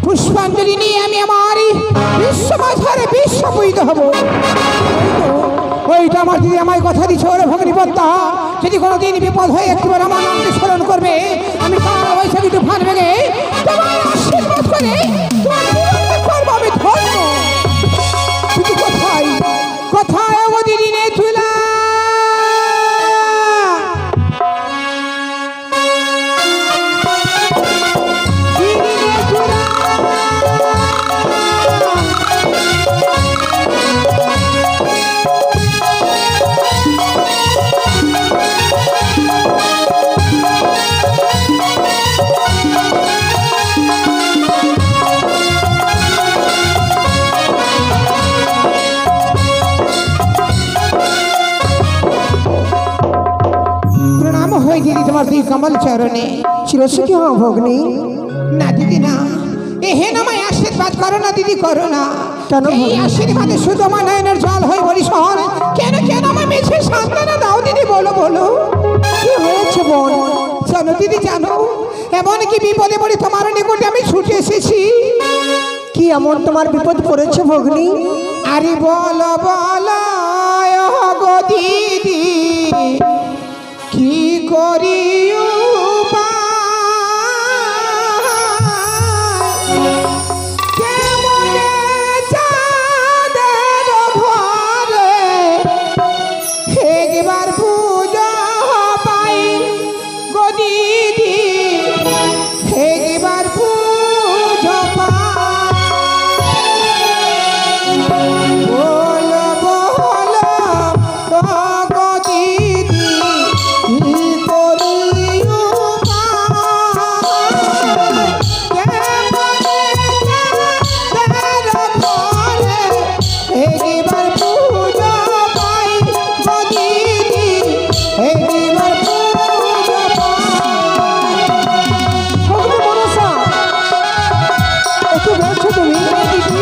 পুষ্পাঞ্জলি নিয়ে আমি আমার বিশ্বমাঝারে বিশ্বপূজিত হব। ওইটা আমার দিদি আমায় কথা দিচ্ছে, ওরে ভগ্নিপত্তা, যদি কোনোদিন বিপদ হয়ে একটিবার আমার নামকে স্মরণ করবে, আমি তার বৈশাখী তুফান ভেঙে তোমার আশীর্বাদ করে তোমার জীবনকে করবো আমি ধন্য। কিন্তু কোথায় কোথায় ও দিদি নেই তুলা? দিদি তোমার দুই কমল চরণে চিরসুখী হও ভগ্নী। না দিদি না, এহেন আমায় আশীর্বাদ করো না দিদি, করো না। কেন এই আশীর্বাদে শুধু আমার নয়নের জল হয়ে বলি শোন, কেন কেন আমার মেঝে সান্ত্বনা দাও দিদি, বলো বলো কি হয়েছে বোন? জানো দিদি জানো, এমন কি বিপদে পড়ে তোমার নিকটে আমি ছুটে এসেছি। কি এমন তোমার বিপদ পড়েছে ভগ্নী? আরে বলো বলো গো দিদি, কি করি একবার পুজো পাই গো দিদি, একবার পুজো পাই, বলো বলো গো দিদি, কি করি একবার পুজো পাই গো দিদি, একবার পুজো পাই। ভগ্নী মনসা, একটু বলছো তুমি? দিদি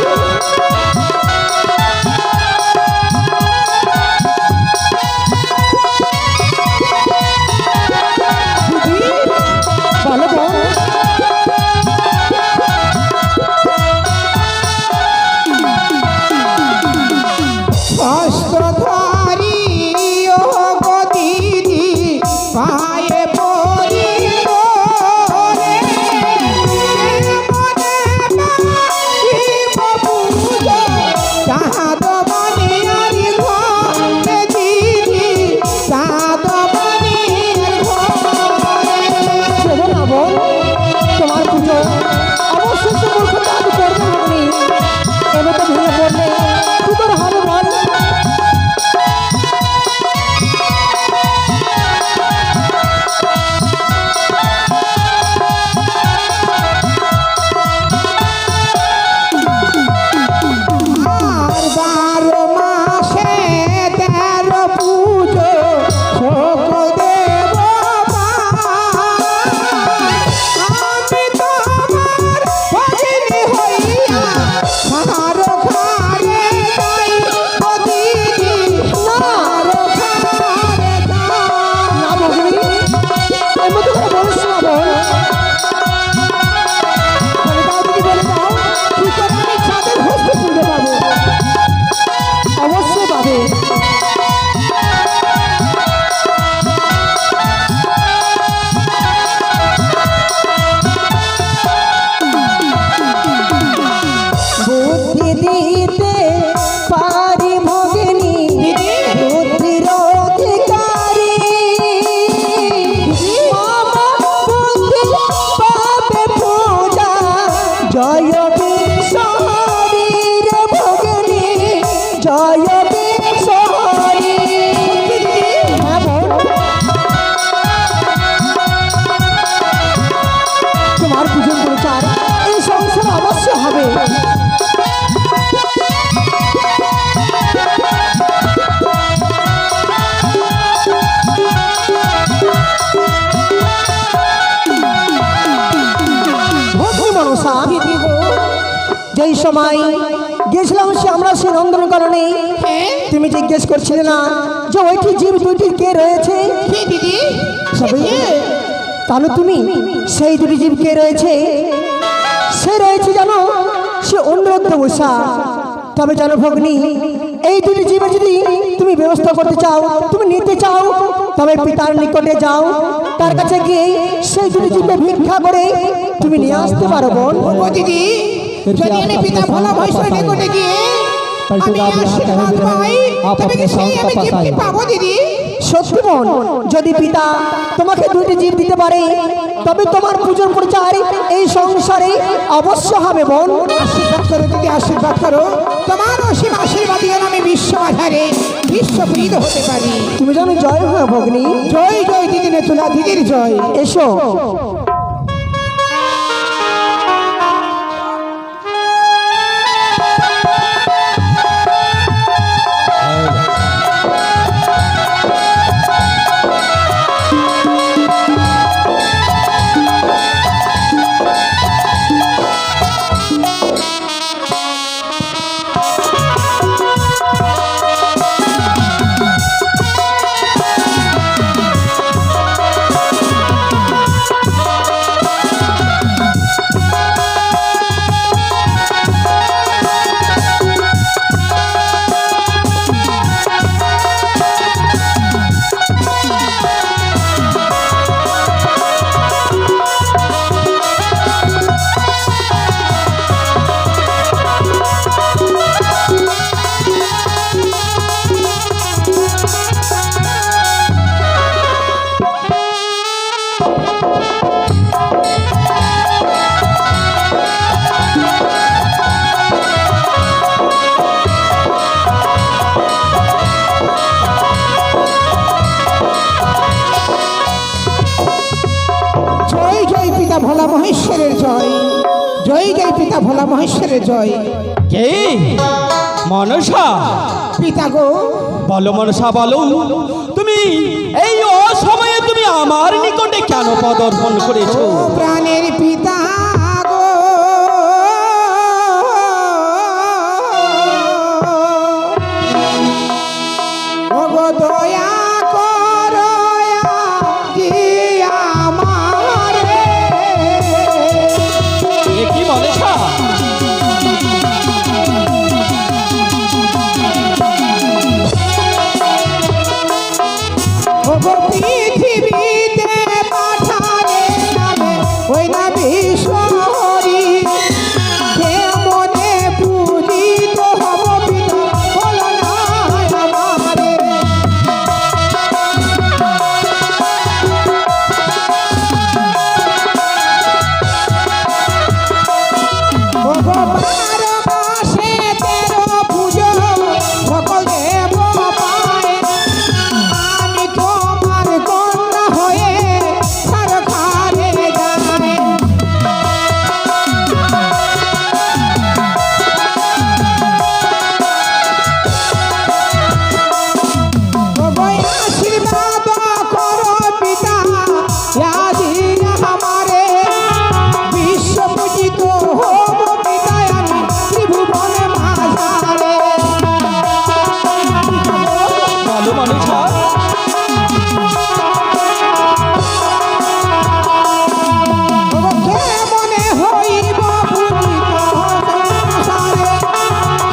বলো বোন। অস্ত্রধারী ও গো দিদি, পায়ে পড়ি রে, মনে পাইব পুজো চাঁদ বনিয়ারি ঘরে দিদি, চাঁদ বনিয়ার ঘরে। শোনো না বোন, তোমার পুজো অবশ্যই তো মূর্খতা আমি করবো ভগ্নী। এবার তো ভেঙে পড়লে কি করে হবে বল? আর 12 মাসে 13 পুজো সকল দেব আমি তোমার ভগিনী হইয়া আর ঘরে যাই গো দিদি, আর ঘরে যাই। না ভগ্নী, এর মধ্যে করে বলিস না বোন। বলে দাও দিদি, বলে দাও, কি করে আমি চাঁদের হস্তে পুজো পাবো? অবশ্যই পাবে। বুদ্ধি দিতে পারি ভগিনী, বুদ্ধির অধিকারী। মামা বুদ্ধি পাবে পূজা, জয় বিশ্বহরি। কি গো? যেই সময় গেছিলাম সে আমরা সে নন্দনকাননে, হ্যাঁ? তুমি জিজ্ঞেস করছিলে না যে ওইটি জীব দুইটি কে রয়েছে? কে দিদি? সবাই কে? তাহলে তুমি সেই দুটি জীব কে রয়েছে? সে রয়েছে জানো, সে অনুরুদ্ধ উষা। তবে জানো ভগ্নী, এই দুটি জীবের যদি তুমি ব্যবস্থা করতে চাও, তুমি নিতে চাও, তবে পিতার নিকটে যাও, তার কাছে গিয়ে সেই দুটি জীবকে ভিক্ষা করে তুমি নিয়ে আসতে পারো বোন। ও দিদি, যদি আমি পিতা ভোলা মহেশ্বরের নিকটে গিয়ে আমি আশীর্বাদ পাই, তবে কি সেই আমি জীবটি পাবো দিদি? সত্যি বোন, যদি পিতা তোমাকে দুটি জীব দিতে পারে, তবে তোমার পূজন প্রচার এই সংসারে অবশ্য হবে বোন। আশীর্বাদ করো দিদি, আশীর্বাদ করো। তোমার অসীম আশীর্বাদ যেন আমি বিশ্ব বাজারে বিশ্বপ্রীত হতে পারি। তুমি জানো জয় হয় ভগ্নী। জয় জয় দিদি নেতুলা, দিদির জয়। এসো। ভোলা মহেশ্বরের জয়, জয় জয় পিতা ভোলা মহেশ্বরের জয়। কে? মনসা? পিতা গো, বলো মনসা বলো, তুমি এই অসময়ে তুমি আমার নিকটে কেন পদার্পণ করেছো? ও প্রাণের পিতা গো, ও গো দয়া করো আমারে। এ কি মনসা? ও গো পৃথিবীতে পাঠালে নামে ওই নামে ঈশ্বরী, কেমনে পূজিত হব পিতা বলো না আমারে। ও গো 12 মাসে 13 পুজো সকল দেব পায়, আমি তোমার কন্যা হয়ে সরকারে যাই। ও গো আশীর্বাদ করো পিতা ইয়াদিন আমারে, বিশ্ব পূজিত হব পিতা আমি ত্রিভুবনে মাঝারে। বলো মনসা। কেমনে হইব পূজিত সংসারে,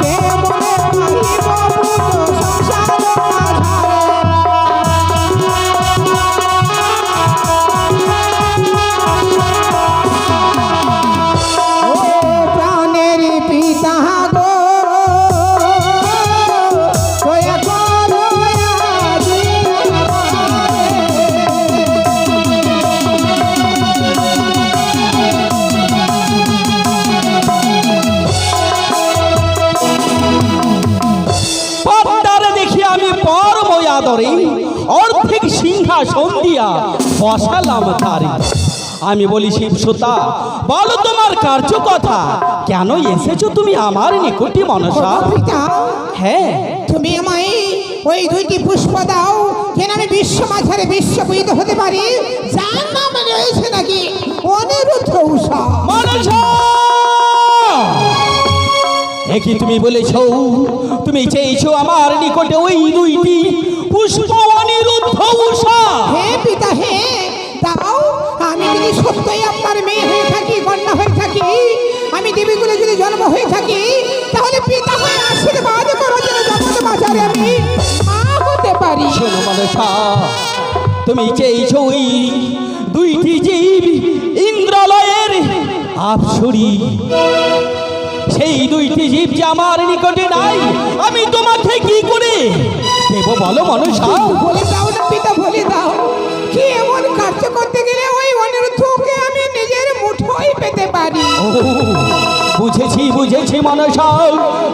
কেমনে হইব পূজিত সংসার মাঝারে। ও প্রাণের পিতা গো, দয়া করো আজির আমারে। পদ্মারে দেখি আমি পরম আদরে অর্ধেক সিংহাসন দিয়া বসালাম তারি। আমি বলি শিবসুতা, বলো তোমার কার্য কথা, কেন এসেছো তুমি আমার নিকটে মনসা? পিতা, হ্যাঁ, তুমি আমায় ওই 2টি পুষ্প দাও, যেন আমি বিশ্ব মাঝারে বিশ্বপূজিত হতে পারি। যার নাম রয়েছে নাকি অনিরুদ্ধ উষা। মনসা একই তুমি বলেছো তুমি চেয়েছো আমার নিকটে ওই দুইটি পুষ্প অনিরুদ্ধ উষা। হে পিতা হে, দাও। আমি যদি সত্যই আপনার মেয়ে হয়ে থাকি, কন্যা হয়ে থাকি, আমি দেবীগুলো যদি জন্ম হয়ে থাকি, তাহলে পিতা হয়ে আশীর্বাদ করো যেন জগৎ বাজারে আমি মা হতে পারি। শোনো মনসা, তুমি চেয়েছো ওই দুইটি জীব ইন্দ্রালয়ের আপসরী, সেই দুইটি জীব যে আমার নিকটে নাই, আমি তোমাকে কি করে দেব বলো মনসা? বলে দাও না পিতা, বলে দাও। কি এমন কার্য করতে গেলে ওই অনিরুদ্ধকে আমি নিজের মুঠোয় পেতে পারি? ও বুঝেছি বুঝেছি মনসা,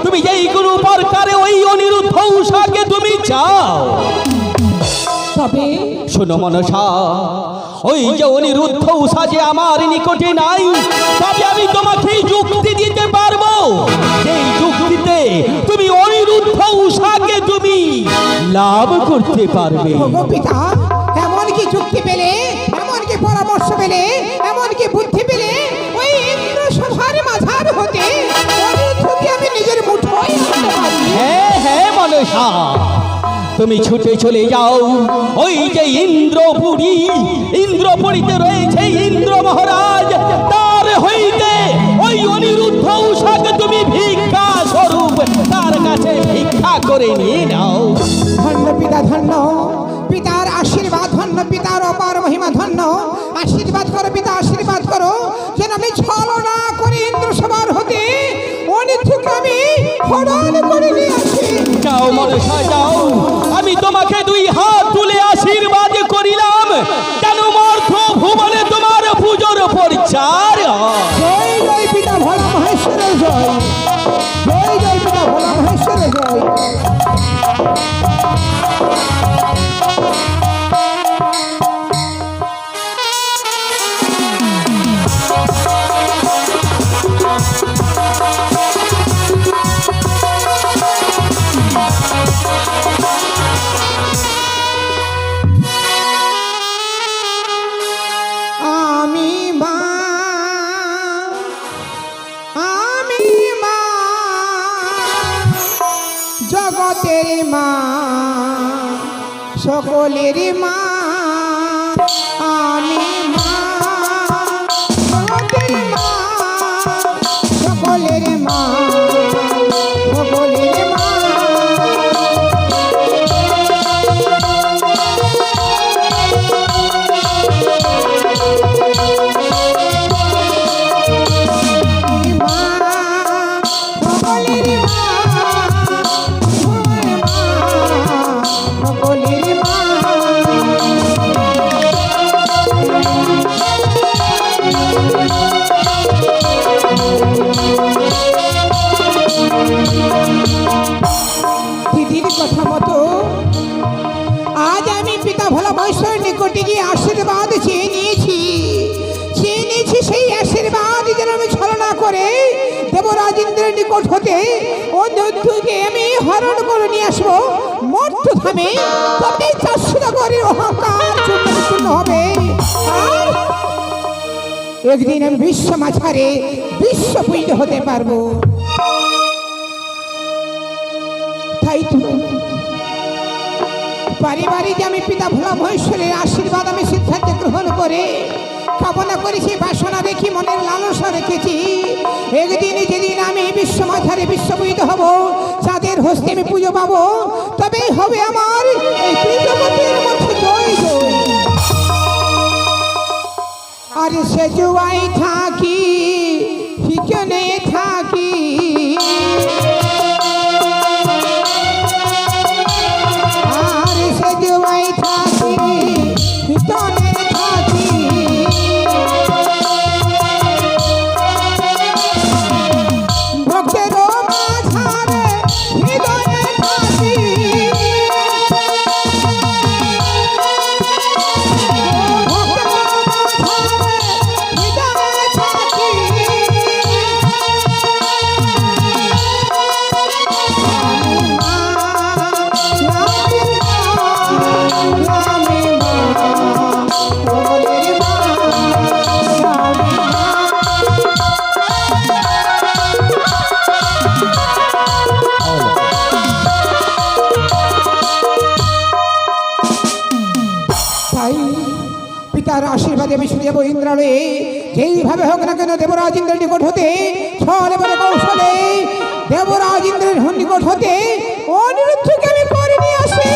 তুমি যেই কোনো প্রকারে ওই অনিরুদ্ধ উষাকে তুমি চাও। তবে শোনো মনসা, ওই যে অনিরুদ্ধ উষা যে আমার নিকটে নাই, তবে আমি তোমাকে যুক্তি দিতে পারবো, যেই যুক্তিতে তুমি অনিরুদ্ধ উষাকে তুমি লাভ করতে পারবে। ওগো পিতা, এমন কি যুক্তি পেলে, এমন কি পরামর্শ পেলে, এমন কি বুদ্ধি পেলে ওই ইন্দ্র সভার মাঝার হতে অনিরুদ্ধকে আমি নিজের মুঠোয় আনতে পারি? হ্যাঁ হ্যাঁ মনসা, তুমি ছুটে চলে যাও ওই যে ইন্দ্রপুরী, ইন্দ্রপুরীতে রয়েছে ইন্দ্র মহারাজ, তার হইতে ওই অনিরুদ্ধ উষাকে তুমি ভিক্ষা স্বরূপ তার কাছে ভিক্ষা করে নিয়ে নাও। ধন্য পিতা ধন্য, পিতার আশীর্বাদ ধন্য, পিতার অপার মহিমা ধন্য। আশীর্বাদ করো পিতা, আশীর্বাদ করো যেন আমি ছলনা করে ইন্দ্র সভার হতে অনিরুদ্ধকে আমি হরণ করে নিয়ে আসি। যাও মনসা যাও, আমি তোমাকে দুই হাত তুলে আশীর্বাদ করিলাম, কেন মর্থ ভুবনে তোমার পুজোর পরিচার হয়। জয় জয় পিতা ভোলা মহেশ্বরের জয়, জয় জয় পিতা ভোলা মহেশ্বরের জয়। আমি মা, আমি মা, জগতের মা, সকলের মা। আমি মা, জগতের মা, সকলের মা, সকলের মা। দিদির কথা মতো আজ আমি পিতা ভোলা মহেশ্বরের নিকটে গিয়ে আশীর্বাদ চেয়ে নিয়েছি। সেই আশীর্বাদ যেন আমি ছলনা করে দেবরাজ ইন্দ্রের নিকট হতে অনিরুদ্ধকে আমি হরণ করে নিয়ে আসবো মর্ত ধামে, তবে চাষনগরের অহংকার চূর্ণ হবে। একদিন আমি বিশ্ব মাঝারে বিশ্ব পূজিত হতে পারবো। তাই তো পারিবারিক আমি পিতা ভোলা মহেশ্বরের আশীর্বাদ আমি সিদ্ধান্ত গ্রহণ করে কামনা করেছি, বাসনা রেখি, মনের লালসা রেখেছি। একদিন যেদিন আমি বিশ্ব মাঝারে বিশ্বপূজিত হব, চাঁদের হস্তে আমি পুজো পাবো, তবেই হবে আমার এই ত্রিজগতের মধ্যে জয় জয়। আর সে জুয়াই থাকি হিকনে থাকি, আর সে জুয়াই থাকি হিকনে থাকি। ভক্তের মাঝারে হৃদয়ে থাকি, ভক্তের মাঝারে হৃদয়ে থাকি। তোমার আশীর্বাদে আমি সুদেব ইন্দ্রালয়ে যেইভাবে হোক না কেন দেবরাজ ইন্দ্রের নিকট হতে ছলে বলে কৌশলে দেবরাজ ইন্দ্রের নিকট হতে অনিরুদ্ধকে আমি করে নিয়ে আসি।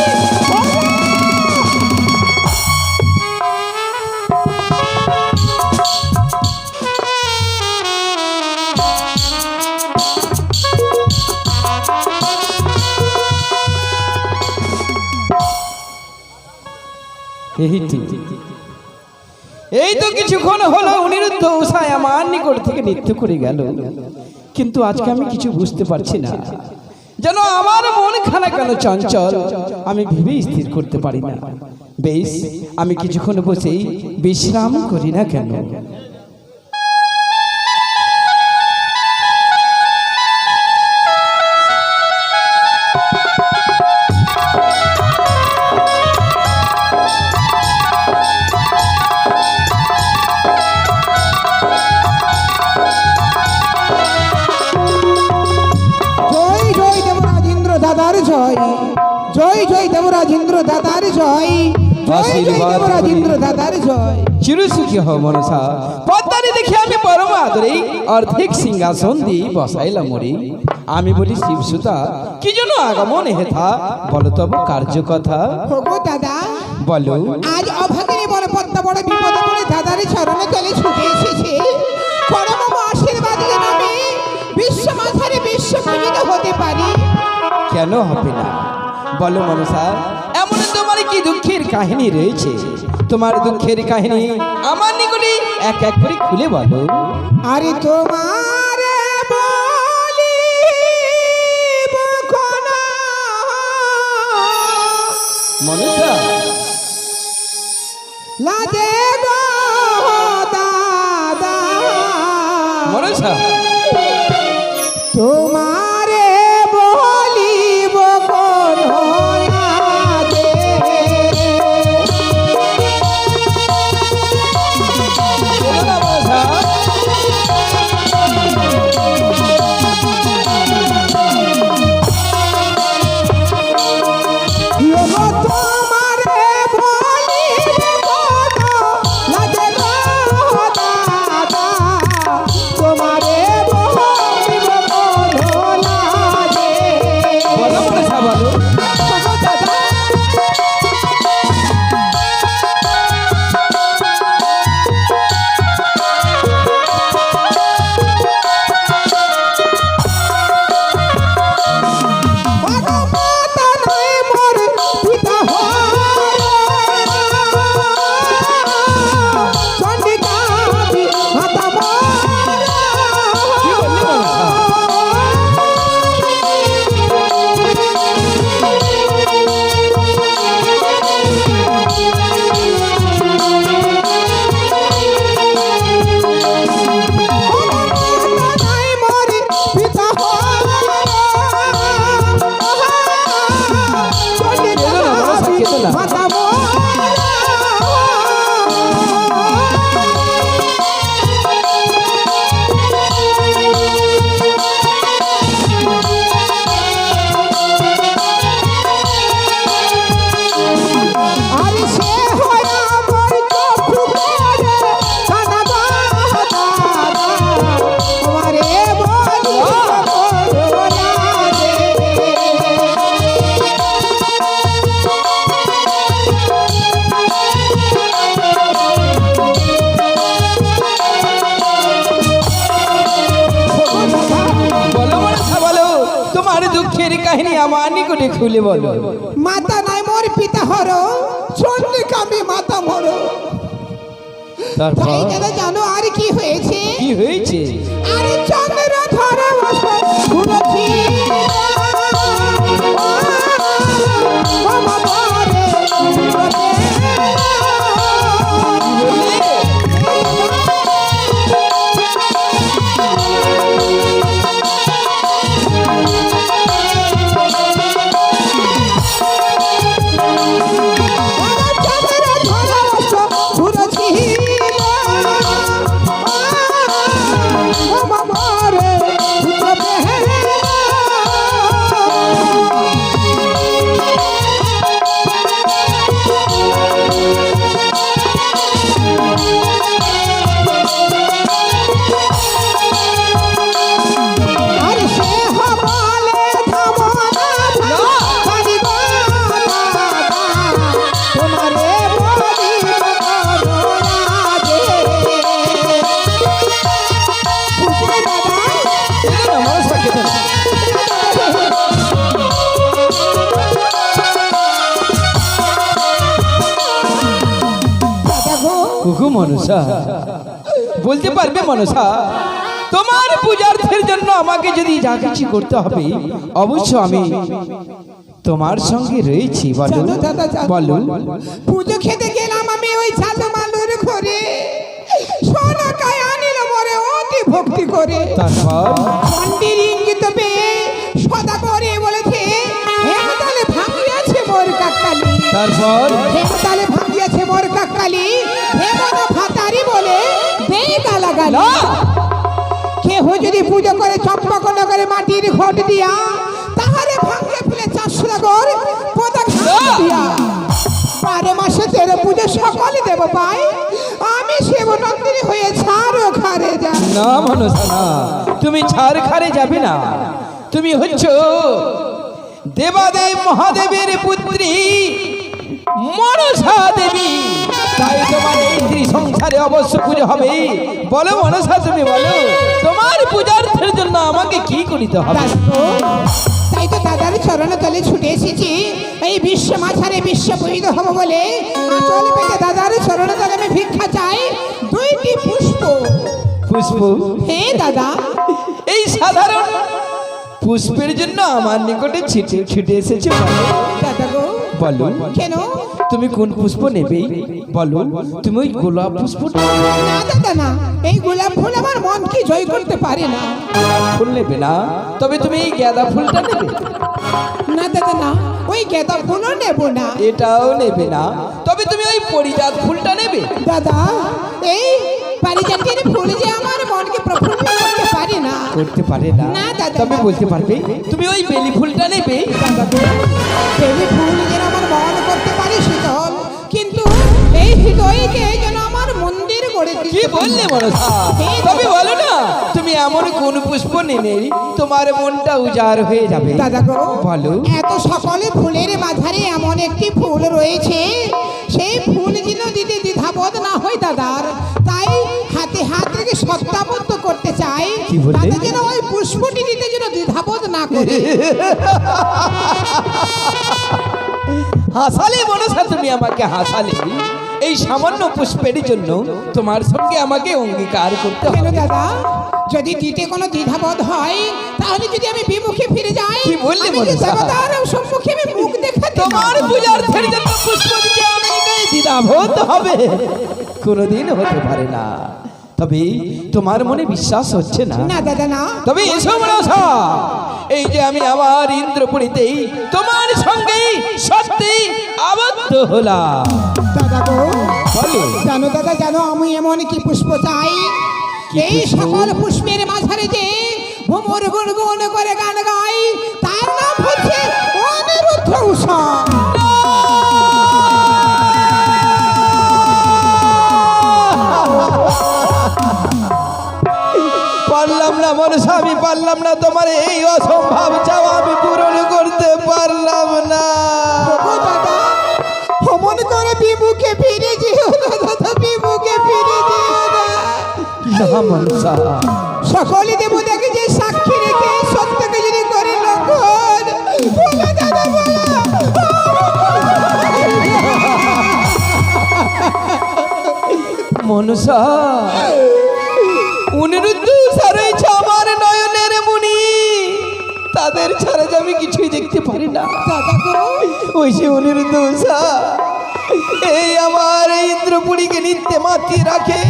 এই তো কিছুক্ষণ হলো অনিরুদ্ধ উষায় আমার নিকট থেকে নৃত্য করে গেল, কিন্তু আজকে আমি কিছু বুঝতে পারছি না, যেন আমার মন খানা কেন চঞ্চল, আমি ভেবে স্থির করতে পারি না। বেশ, আমি কিছুক্ষণ বসেই বিশ্রাম করি না কেন। জয় জয় দেবরাজ ইন্দ্র দাদার জয়, জয় জয় দেবরাজ ইন্দ্র দাদার জয়। চিরসুখী হও মনসা, পদ্মারে দেখে আমি পরম আদরে অর্ধেক সিংহাসন দিয়ে বসাইলাম মরি। আমি বলি শিবসুতা, কি জন্য আগমন হেথা, বলো তব কার্য কথা। ওগো দাদা, বলো। আজ অভাগিনী বড় পদ্মা বড় বিপদে পড়ে দাদার চরণে তলে ছুটে এসেছে। পরম আশীর্বাদ যেন আমি বিশ্ব মাথারে বিশ্ব পূজিত হতে পারি। কেন হবে না, বলো মনসা, এমন তোমার কি দুঃখের কাহিনী রয়েছে? তোমার দুঃখের কাহিনী আমার নিকটে এক এক করে খুলে বলো। আরে তোমার মনসা, লাজে গো দাদা, মনসা, তোমারে বলিব কোন লাজে। বলো না মনসা। তোমারে বলিব কোন লাজে গো দাদা, তোমারে বলিব কোন লাজে। বলো মনসা, বলো। মাতা নাই মোর পিতা চন্ডিকা মাতা কি বললি মনসা? নাই মোর পিতা চন্ডিকা মাতা আরে সে হয় আমার চক্ষু ভরে কানা দাদা, তোমারে বলি করোনারে। বলো মনসা, বলো তোমার দুঃখের কাহিনী আমার নিকটে খুলে বলো। মাতা নাই মোর পিতা হর চন্ডিকা আমি মাতা মর। তারপর তাই দাদা জানো আর কি হয়েছে? কি হয়েছে? আরে চন্দ্র ধরে বসে ঘুরেছি মামা বারে ঘুরেছে। ঘুরেছি মনসাকে দেব। দাদা গো কুকু মনসা, বলতে পারবে মনসা, তোমার পূজার্থের জন্য আমাকে যদি যা কিছু করতে হবে অবশ্য আমি তোমার সঙ্গে রয়েছি। বলো জানো দাদা, জানো। বলো। পুজো খেতে গেলাম আমি ওই ঝালু মালুর ঘরে, সোনা কায়া নিল মরে অতি ভক্তি করে। তারপর মন্দির ইঙ্গিত পেয়ে সদা করে বলেছে হেমতালে ভাঙিয়াছে মোর কাকালি। তারপর হেমতালে ভাঙিয়াছে মোর কাকালি, হেমন ভাতারি বলে দে গালাগালি। না! কেহ যদি পুজো করে চম্পকন করে মাটির ঘট দিয়া, তাহারে ভাঙিয়ে ফেলে 400 নগর পোতা ঘাট দিয়া। 12 মাসে 13 পুজো সকলে দেব পাই, আমি শিবনন্দিনী হয়ে ছাড়ো ঘরে যা। না মনসা না, তুমি ছাড় খারে যাবে না। তুমি হচ্ছ দেবাদেব মহাদেবের পুত্রী মনসা দেবী, তাই তোমার এই ত্রিসংসারে অবশ্য পুজো হবে। বলো মনসা, তুমি বলো তোমার পূজার্থের জন্য আমাকে কি করিতে হবে? দাদা, তাই তো দাদার চরণ তলে ছুটে এসেছি এই বিশ্ব মাঝারে বিশ্ব বৈধ হব বলে। আঁচল পেতে দাদার চরণ তলে আমি ভিক্ষা চাই 2টি পুষ্প। পুষ্প? হে দাদা, এই সাধারণ পুষ্পের জন্য আমার নিকটে ছুটে এসেছে? দাদা গো বলো কেন? তুমি কোন পুষ্প নেবে? বলো। তুমি ওই গোলাপ পুষ্প? না দাদা না, এই গোলাপ ফুল আমার মনকে জয় করতে পারে না। ফুল নেবে না? তবে তুমি এই গাঁদা ফুলটা নেবে? না দাদা না, ওই গেঁদা ফুলও নেব না। এটাও নেবে না? তবে তুমি ওই পরিজাত ফুলটা নেবে? দাদা, এই পারিজাতের ফুল যে আমার মনকে প্রফুল্ল করতে পারে না। করতে পারে না? না দাদা। তবে বলতে পারবে তুমি ওই বেলি ফুলটা নেবে? দাদা গো, বেলি ফুল যেন আমার মন করতে পারে শীতল, কিন্তু এই হৃদয়কে যেন আমার মন্দির গড়ে কি দিতে বললে মনসা? তবে বলো না, তুমি এমন কোন পুষ্প নেবে তোমার মনটা উজাড় হয়ে যাবে? দাদা গো বলো। এত সকলে ফুলের মাঝারে এমন একটি ফুল রয়েছে, সেই ফুল যেন দিতে দ্বিধাবোধ না হয় দাদার, তাই হাতে হাত রেখে সত্যাবদ্ধ করতে চাই। কি বললে? তাতে যেন ওই পুষ্পটি দিতে যেন দ্বিধাবোধ না করে। হাসালে মনসা, তুমি আমাকে হাসালে। এই সামান্য পুষ্পের জন্য তোমার সঙ্গে আমাকে অঙ্গীকার করতে কেন হবে। দাদা, যদি দিতে কোনো দ্বিধাবোধ হয় তাহলে যদি আমি বিমুখে ফিরে যাই, কি বললে আমি যে মনসা? দেবতার সম্মুখে আমি মুখ দেখাতে তোমার পারবো না। পূজার্থের জন্য পুষ্প দিতে আমাকে দ্বিধাবোধ হবে? কোনোদিন হতে পারে না। তবে তোমার মনে বিশ্বাস হচ্ছে না? না দাদা না। তবে এসো মনসা, এই যে আমি আমার ইন্দ্রপুরীতেই তোমার সঙ্গে সত্যি আবদ্ধ হলাম। দাদা গো বলো। জানো দাদা, জানো আমি এমন কি পুষ্প চাই, কি এই পুষ্প? সকল পুষ্পের মাঝারে যে ভ্রমর গুনগুন করে গান গাই, তার নাম হচ্ছে অনিরুদ্ধ উষা। পারলাম না মনসা, আমি পারলাম না, তোমার এই অসম্ভব চাওয়া আমি পূরণ করতে পারলাম না। ও দাদা, ভ্রমণ করে বিমুখে ফিরে যেও না দাদা, বিমুখে ফিরে যেও না। না মনসা, সকলে দেবতাকে যে সাক্ষী রেখে সত্যকে যদি করে লঙ্ঘন, বলো দাদা বলো। মনসা, অনিরুদ্ধ রয়েছে আমার নয়নের মণি, তাদের ছাড়া যে আমি কিছুই দেখতে পারি না। দাদা গো ওই সে অনিরুদ্ধ উষা এই আমার এই ইন্দ্রপুরীকে নিত্যে মাতিয়ে রাখে,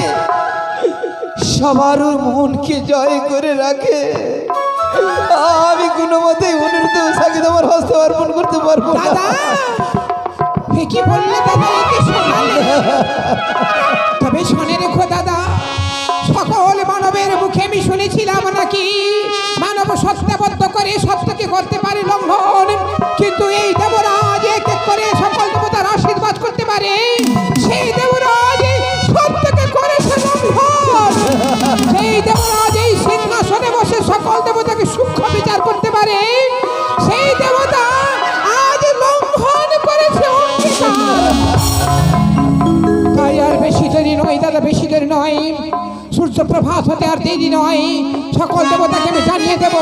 সবার মনকে জয় করে রাখে। আমি কোনো মতে অনিরুদ্ধ উষাকে তোমার হস্তে অর্পণ করতে পারবো না। দাদা, এ কি বললে দাদা, এ কি শোনালে? তবে শুনে রেখো দাদা, সকল মানবের মুখে আমি শুনেছিলাম নাকি মানব সত্যাবদ্ধ করে সত্যকে করতে পারে লঙ্ঘন, কিন্তু এই দেবরাজ এক এক করে সকল দেবতার আশীর্বাদ করতে পারে। সেই দেবরাজ সত্যকে করেছে লঙ্ঘন, সেই দেবরাজ এই সিংহাসনে বসে সকল দেবতাকে সূক্ষ্ম বিচার করতে পারে। সেই দেবতা আজ লঙ্ঘন করেছে অঙ্গীকার। তাই আর বেশি দেরি নয় দাদা, বেশি দেরি নয়। সূর্য সুপ্রভাত হতে আর দেরি নয়, সকল দেবতাকে আমি জানিয়ে দেব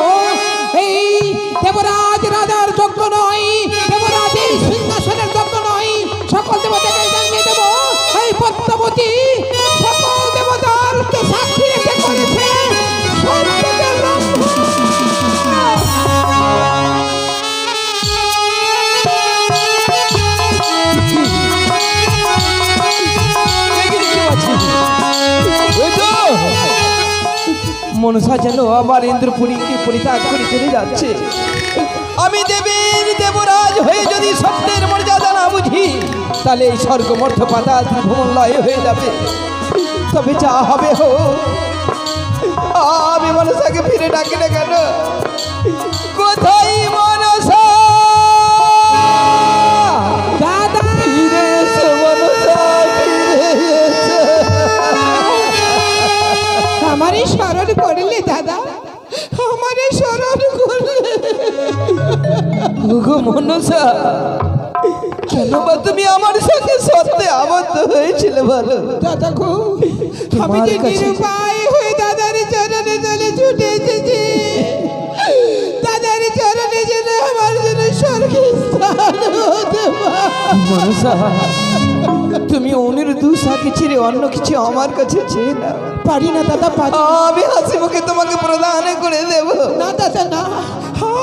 এই দেবরাজ রাজার যোগ্য নয়, দেবরাজ এই সিংহাসনের যোগ্য নয়। সকল দেবতাকে জানিয়ে দেব এই পদ্মাবতী সকল দেবতারকে সাক্ষী রেখে করেছে সত্যের লঙ্ঘন। মনসা যেন আবার ইন্দ্রপুরীকে পরিত্যাগ করে চলে যাচ্ছে। আমি দেবীর দেবরাজ হয়ে যদি সত্যের মর্যাদা না বুঝি, তাহলে এই স্বর্গ মর্থ পাতাল ত্রিভুবন লয় হয়ে যাবে। তবে যা হবে হোক, আমি মনসাকে ফিরে ডাকি না কেন? কোথায় মনসা? দাদা ফিরে এসো মনসা, ফিরে এসো। আমারই স্মরণ করলে দাদা, আমারই স্মরণ করলে। ওগো মনসা, কেন বা তুমি আমার সাথে সত্যে আবদ্ধ হয়েছিলে বলো? দাদা গো, আমি তোমার যে কাছে- নিরুপায় হয়ে দাদার চরণে চলে ছুটে এসেছি। দাদার চরণে যেন আমার জন্য স্বর্গে স্থান হতে পারে। মনসা, তুমি অনিরুদ্ধ সাকে ছেড়ে অন্য কিছু আমার কাছে চেয়ে না। পারি না দাদা, পারি আমি হাসি মুখে তোমাকে প্রদান করে দেব। না দাদা, না,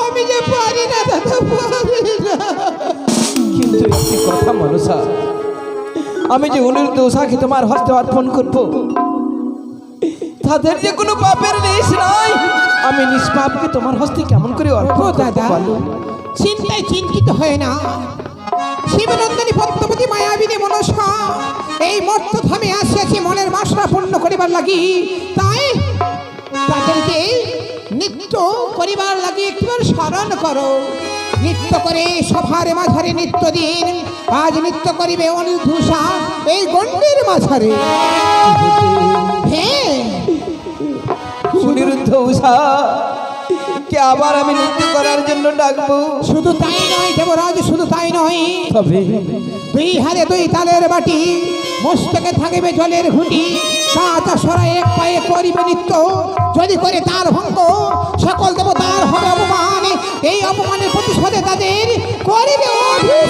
আমি যে পারি না দাদা, পারি না। কিন্তু একটি কথা মনসা, আমি যে অনিরুদ্ধ সাকে তোমার হস্তে অর্পণ করব, তাদের যে কোনো পাপের লেশ নাই। আমি নিষ্পাপকে তোমার হস্তে কেমন করে অর্পণ ও করব দাদা, বলো? চিন্তায় চিন্তিত হয় না। শিবনন্দিনী পদ্মাবতী মায়াবিনী মনসা এই মর্তধামে আসিয়াছি মনের বাসনা পূর্ণ করিবার লাগি। তাই তাদেরকে নৃত্য করিবার লাগি একবার স্মরণ করো। নৃত্য করে সভার মাঝারে নৃত্য দিন। আজ নৃত্য করিবে অনির্ধূষা এই গণ্ডের মাঝারে। হ্যাঁ, অনিরুদ্ধ উষা কে আবার আমি নৃত্য করার জন্য ডাকবো। শুধু তাই নয় দেবরাজ, শুধু তাই নয়, তবে দুই হারে দুই তালের বাটি, মস্তকে থাকিবে জলের ঘুঁটি। কাঁচা সরা এক পায়ে করিবে নৃত্য, যদি করে তার ভঙ্গ সকল দেবতার হবে অপমান। এই অপমানের প্রতিশোধে তাদের করিবে অভিষেক।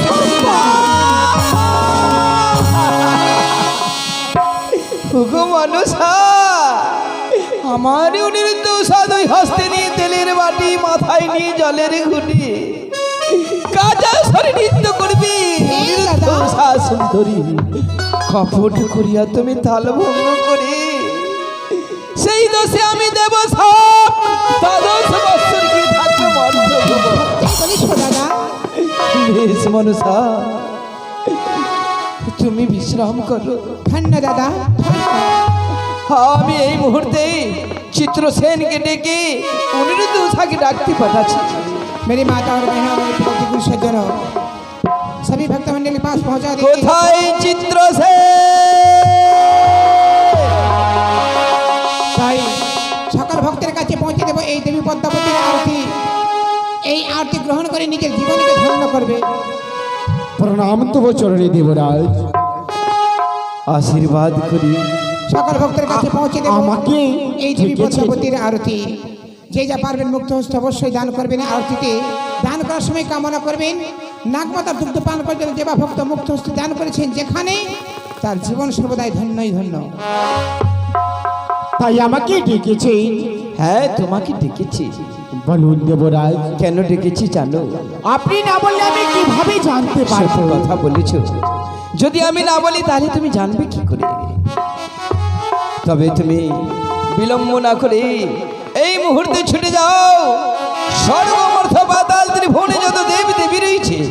ওগো মনসা, আমার অনিরুদ্ধ উষা দুই হস্তে নিয়ে তেলের বাটি, মাথায় নিয়ে জলের ঘুঁটি, কাজা সরে নৃত্য করবি। অনিরুদ্ধ উষা সুন্দরী, কপট করিয়া তুমি তাল ভঙ্গ করি, সেই দোষে আমি দেব সাপ। দ্বাদশ বৎসর কি থাকবে মর্তভুব। বলিস দাদা, বেশ মনসা, তুমি বিশ্রাম করো। ধন্য দাদা, ধন্য। আমি এই মুহূর্তে চিত্রসেনকে ডেকে অনিরুদ্ধ উষাকে ডাকতে পাঠাচ্ছি। मेरी माता और बहनों मेरे पिता गुरु सज्जनों सभी भक्त मंडली के पास पहुंचा दे। কোথায় চিত্রসেন? তাই সকল ভক্তের কাছে পৌঁছে দেব এই দেবী পদ্মাবতীর আরতি। এই আরতি গ্রহণ করে নিজের জীবনকে ধন্য করবে। প্রণাম তব চরণে দেবরাজ। আশীর্বাদ করি। সকল ভক্তের কাছে পৌঁছে দেব আমাকে এই দেবী ডেকেছে। পদ্মাবতীর আরতি। যে যা পারবেন মুক্ত হস্তে অবশ্যই দান করবেন। আরতিতে দান করার সময় কামনা করবেন নাগমাতার দুগ্ধ পান পর্যন্ত যে বা ভক্ত মুক্ত হস্তে দান করেছেন যেখানে, তার জীবন সর্বদাই ধন্যই ধন্য। তাই আমাকে ডেকেছে। হ্যাঁ, তোমাকে ডেকেছি। বলুন দেবরাজ, কেন ডেকেছি জানো? আপনি না বললে আমি কিভাবে জানতে সত্য পারবো? কথা বলেছ। যদি আমি না বলি তাহলে তুমি জানবে কি করে? তবে তুমি বিলম্ব না করে এই মুহূর্তে ছুটে যাও। সর্বমর্থ পাতাল ত্রিভুবনে যত দেব দেবী রয়েছে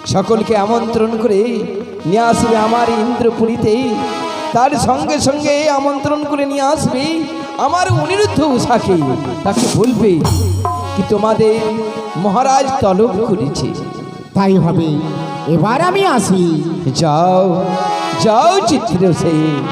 সকলকে আমন্ত্রণ করে নিয়ে আসবে আমার ইন্দ্রপুরীতে। তার সঙ্গে সঙ্গে আমন্ত্রণ করে নিয়ে আসবে আমার অনিরুদ্ধ উষাকে। তাকে বলবে কি তোমাদের মহারাজ তলব করেছে। তাই হবে, এবার আমি আসি। যাও যাও চিত্রসেন।